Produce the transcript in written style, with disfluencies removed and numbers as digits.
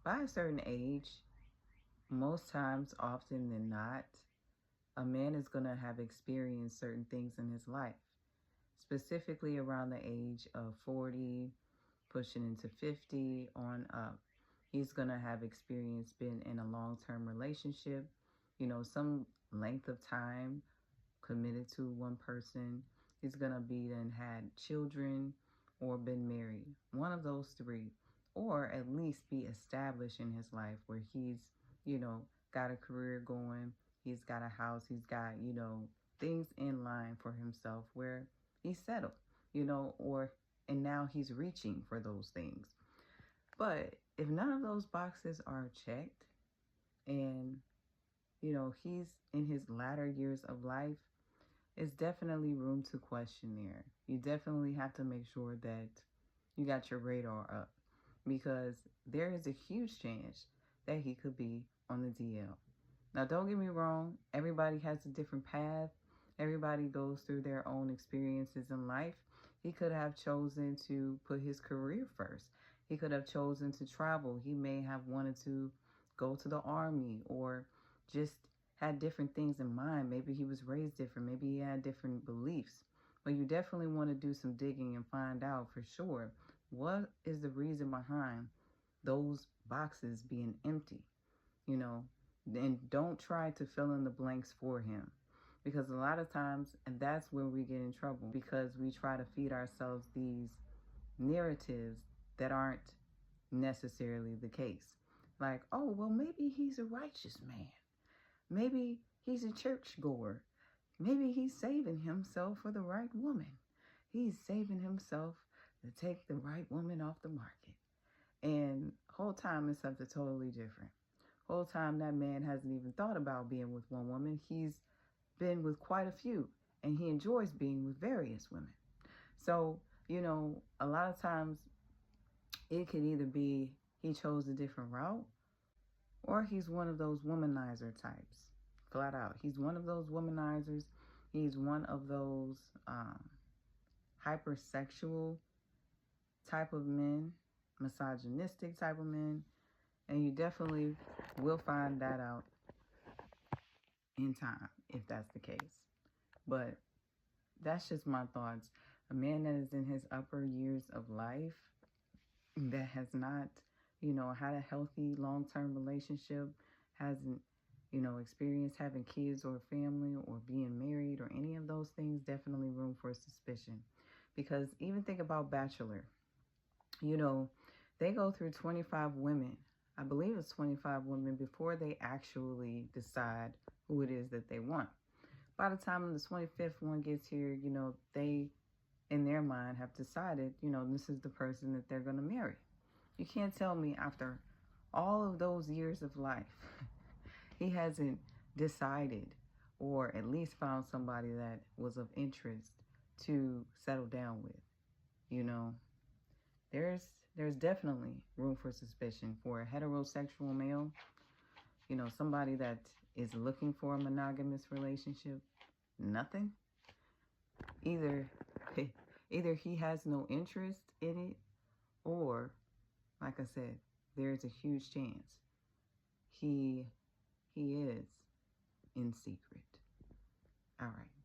by a certain age, most times, often than not, a man is going to have experienced certain things in his life, specifically around the age of 40, pushing into 50 on up. He's going to have experience been in a long-term relationship, some length of time committed to one person. He's going to be then had children or been married. One of those three, or at least be established in his life where he's, got a career going. He's got a house. He's got, things in line for himself where he's settled, and now he's reaching for those things. But if none of those boxes are checked and, he's in his latter years of life, it's definitely room to question there. You definitely have to make sure that you got your radar up because there is a huge chance that he could be on the DL. Now, don't get me wrong. Everybody has a different path. Everybody goes through their own experiences in life. He could have chosen to put his career first. He could have chosen to travel. He may have wanted to go to the army or just had different things in mind. Maybe he was raised different. Maybe he had different beliefs. But you definitely want to do some digging and find out for sure what is the reason behind those boxes being empty, and don't try to fill in the blanks for him. Because a lot of times, and that's where we get in trouble, because we try to feed ourselves these narratives that aren't necessarily the case. Like, oh, well, maybe he's a righteous man. Maybe he's a churchgoer. Maybe he's saving himself for the right woman. He's saving himself to take the right woman off the market. And whole time it's something totally different. Whole time that man hasn't even thought about being with one woman. He's been with quite a few, and he enjoys being with various women. So, a lot of times it could either be he chose a different route, or he's one of those womanizer types. Flat out. He's one of those womanizers. He's one of those hypersexual type of men, misogynistic type of men. And you definitely will find that out in time if that's the case. But that's just my thoughts. A man that is in his upper years of life that has not, had a healthy long-term relationship, hasn't, experienced having kids or family or being married or any of those things, definitely room for suspicion. Because even think about Bachelor. They go through 25 women. I believe it's 25 women before they actually decide who it is that they want. By the time the 25th one gets here, they, in their mind, have decided, this is the person that they're going to marry. You can't tell me after all of those years of life, he hasn't decided or at least found somebody that was of interest to settle down with. There's definitely room for suspicion for a heterosexual male, somebody that is looking for a monogamous relationship. Nothing. Either he has no interest in it, or, like I said, there's a huge chance he is in secret. All right.